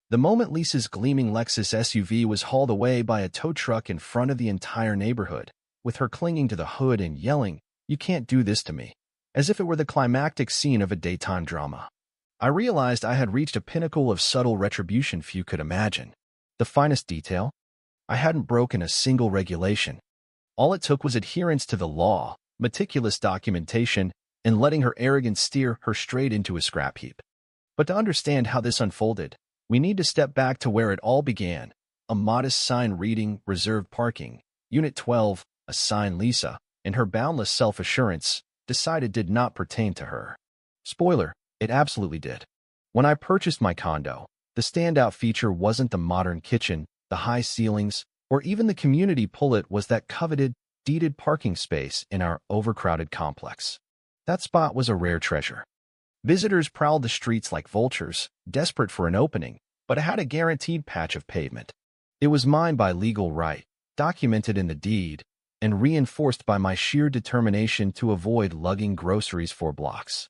The moment Lisa's gleaming Lexus SUV was hauled away by a tow truck in front of the entire neighborhood, with her clinging to the hood and yelling, "You can't do this to me," as if it were the climactic scene of a daytime drama. I realized I had reached a pinnacle of subtle retribution few could imagine. The finest detail? I hadn't broken a single regulation. All it took was adherence to the law, meticulous documentation, and letting her arrogance steer her straight into a scrap heap. But to understand how this unfolded, we need to step back to where it all began, a modest sign reading "Reserved Parking, Unit 12, a sign Lisa, in her boundless self-assurance, decided did not pertain to her. Spoiler, it absolutely did. When I purchased my condo, the standout feature wasn't the modern kitchen, the high ceilings, or even the community pull. It was that coveted, deeded parking space in our overcrowded complex. That spot was a rare treasure. Visitors prowled the streets like vultures, desperate for an opening, but it had a guaranteed patch of pavement. It was mine by legal right, documented in the deed, and reinforced by my sheer determination to avoid lugging groceries for blocks.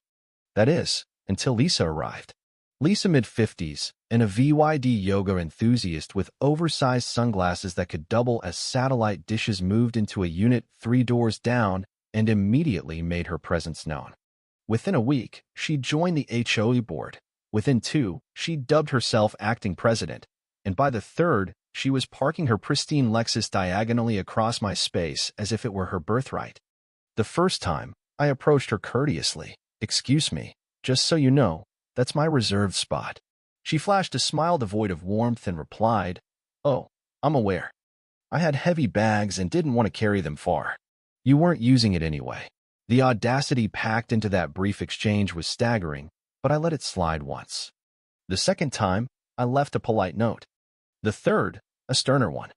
That is, until Lisa arrived. Lisa, mid-50s, and a VYD yoga enthusiast with oversized sunglasses that could double as satellite dishes, moved into a unit 3 doors down and immediately made her presence known. Within a week, she joined the HOA board. Within 2, she dubbed herself acting president, and by the 3rd, she was parking her pristine Lexus diagonally across my space as if it were her birthright. The first time, I approached her courteously. "Excuse me, just so you know, that's my reserved spot." She flashed a smile devoid of warmth and replied, "Oh, I'm aware. I had heavy bags and didn't want to carry them far. You weren't using it anyway." The audacity packed into that brief exchange was staggering, but I let it slide once. The second time, I left a polite note. The third, a sterner one.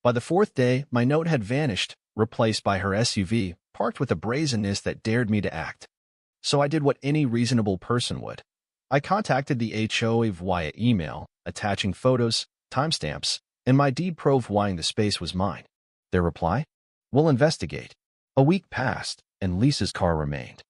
By the 4th day, my note had vanished, replaced by her SUV, parked with a brazenness that dared me to act. So I did what any reasonable person would. I contacted the HOA via email, attaching photos, timestamps, and my deed proving the space was mine. Their reply? "We'll investigate." A week passed, and Lisa's car remained.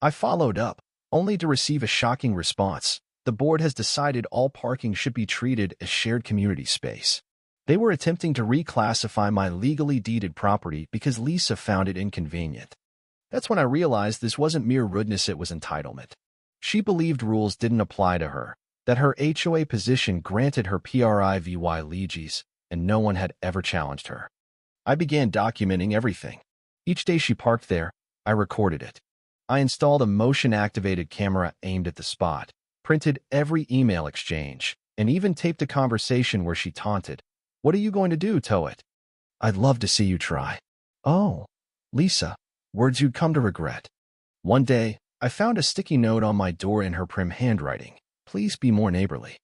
I followed up, only to receive a shocking response. "The board has decided all parking should be treated as shared community space." They were attempting to reclassify my legally deeded property because Lisa found it inconvenient. That's when I realized this wasn't mere rudeness, it was entitlement. She believed rules didn't apply to her, that her HOA position granted her privy leges, and no one had ever challenged her. I began documenting everything. Each day she parked there, I recorded it. I installed a motion-activated camera aimed at the spot, printed every email exchange, and even taped a conversation where she taunted, "What are you going to do, tow it? I'd love to see you try." "Oh, Lisa," words you'd come to regret. One day, I found a sticky note on my door in her prim handwriting. "Please be more neighborly.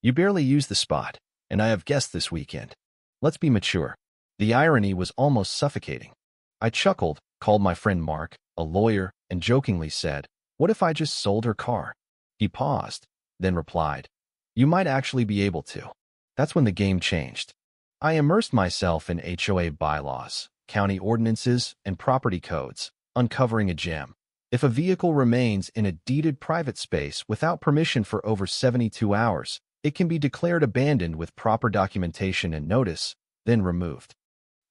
You barely use the spot, and I have guests this weekend. Let's be mature." The irony was almost suffocating. I chuckled, called my friend Mark, a lawyer, and jokingly said, "What if I just sold her car?" He paused, then replied, "You might actually be able to." That's when the game changed. I immersed myself in HOA bylaws, county ordinances, and property codes, uncovering a gem. If a vehicle remains in a deeded private space without permission for over 72 hours, it can be declared abandoned with proper documentation and notice, then removed.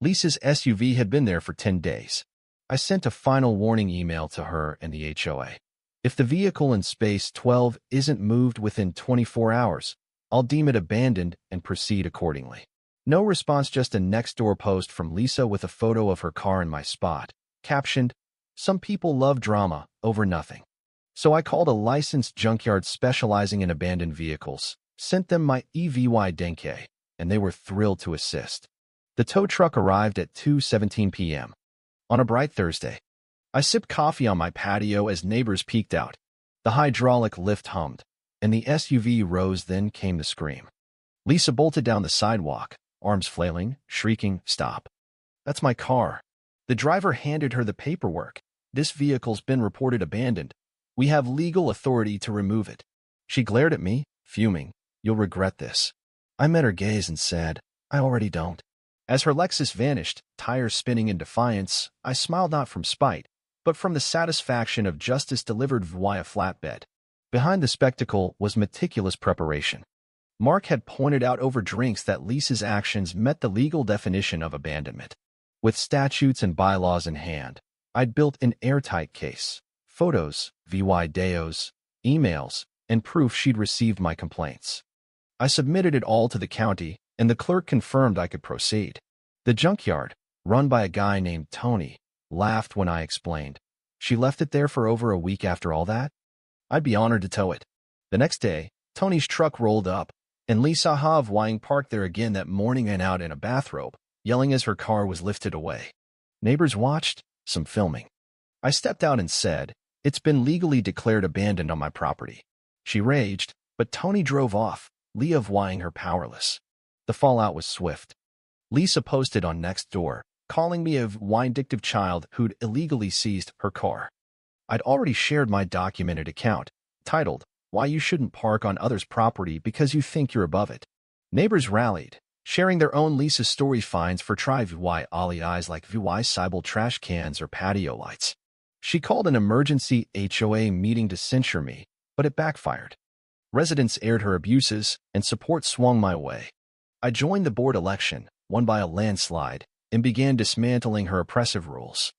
Lisa's SUV had been there for 10 days. I sent a final warning email to her and the HOA. If the vehicle in space 12 isn't moved within 24 hours, I'll deem it abandoned and proceed accordingly. No response, just a next-door post from Lisa with a photo of her car in my spot, captioned, "Some people love drama over nothing." So I called a licensed junkyard specializing in abandoned vehicles, sent them my EVY Denke, and they were thrilled to assist. The tow truck arrived at 2:17 p.m. on a bright Thursday. I sipped coffee on my patio as neighbors peeked out. The hydraulic lift hummed, and the SUV rose. Then came the scream. Lisa bolted down the sidewalk, arms flailing, shrieking, "Stop. That's my car." The driver handed her the paperwork. "This vehicle's been reported abandoned. We have legal authority to remove it." She glared at me, fuming. "You'll regret this." I met her gaze and said, "I already don't." As her Lexus vanished, tires spinning in defiance, I smiled, not from spite, but from the satisfaction of justice delivered via flatbed. Behind the spectacle was meticulous preparation. Mark had pointed out over drinks that Lisa's actions met the legal definition of abandonment. With statutes and bylaws in hand, I'd built an airtight case. Photos, videos, emails, and proof she'd received my complaints. I submitted it all to the county, and the clerk confirmed I could proceed. The junkyard, run by a guy named Tony, laughed when I explained. She left it there for over a week after all that? I'd be honored to tow it. The next day, Tony's truck rolled up, and Lisa Havwang parked there again that morning and out in a bathrobe, yelling as her car was lifted away. Neighbors watched, some filming. I stepped out and said, "It's been legally declared abandoned on my property." She raged, but Tony drove off, leaving her powerless. The fallout was swift. Lisa posted on Nextdoor, calling me a vindictive child who'd illegally seized her car. I'd already shared my documented account, titled, "Why You Shouldn't Park on Others' Property Because You Think You're Above It." Neighbors rallied, sharing their own Lisa story finds for VY eyes like VY Cybele trash cans or patio lights. She called an emergency HOA meeting to censure me, but it backfired. Residents aired her abuses, and support swung my way. I joined the board election, won by a landslide, and began dismantling her oppressive rules.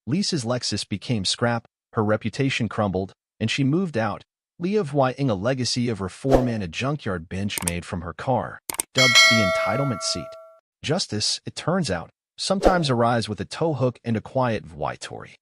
Lisa's Lexus became scrap, her reputation crumbled, and she moved out, leaving a legacy of reform and a junkyard bench made from her car, dubbed the entitlement seat. Justice, it turns out, sometimes arrives with a tow hook and a quiet Tory.